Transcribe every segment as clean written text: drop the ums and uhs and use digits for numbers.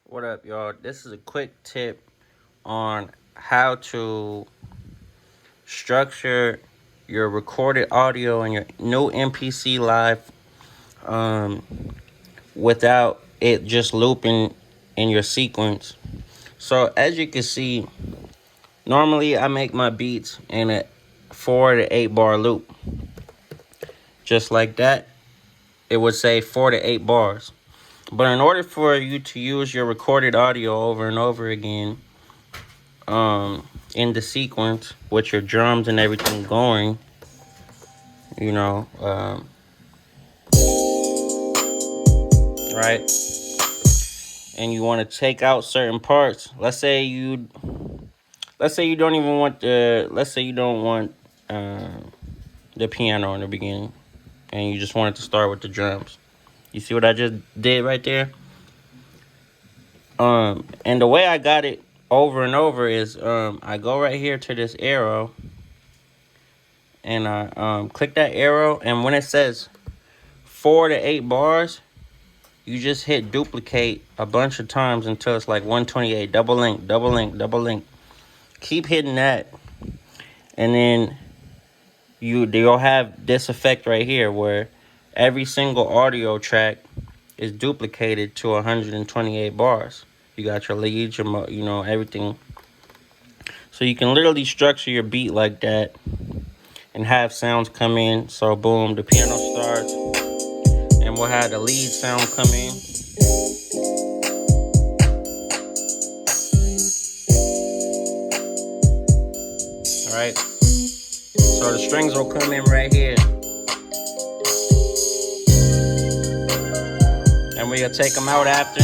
What up, y'all? This is a quick tip on how to structure your recorded audio in your new MPC Live um, without it just looping in your sequence. So as you can see, normally I make my beats in a 4 to 8 bar loop. Just like that, it would say 4 to 8 bars. But in order for you to use your recorded audio over and over again, in the sequence with your drums and everything going, you know, right? And you want to take out certain parts. Let's say you don't even want let's say you don't want the piano in the beginning, and you just wanted to start with the drums. You see what I just did right there? And the way I got it over and over is I go right here to this arrow, and I click that arrow, and when it says 4 to 8 bars, you just hit duplicate a bunch of times until it's like 128. Double link, double link, double link. Keep hitting that, and then you'll have this effect right here where every single audio track is duplicated to 128 bars. You got your leads, your everything. So you can literally structure your beat like that and have sounds come in. So boom, the piano starts, and we'll have the lead sound come in. Right? So the strings will come in right here, and we'll take them out after.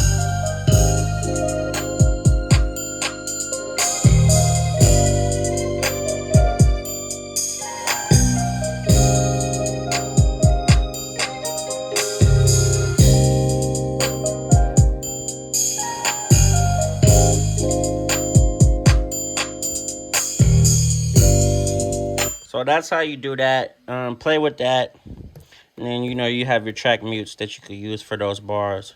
So that's how you do that. Play with that. And then, you have your track mutes that you could use for those bars.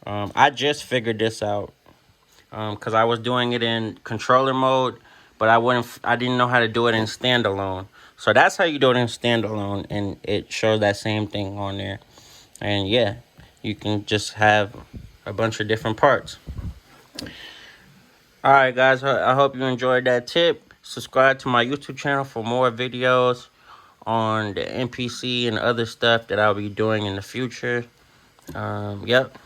I just figured this out because I was doing it in controller mode, but I didn't know how to do it in standalone. So that's how you do it in standalone, and it shows that same thing on there. And yeah, you can just have a bunch of different parts. All right, guys, I hope you enjoyed that tip. Subscribe to my YouTube channel for more videos on the MPC and other stuff that I'll be doing in the future. Yep.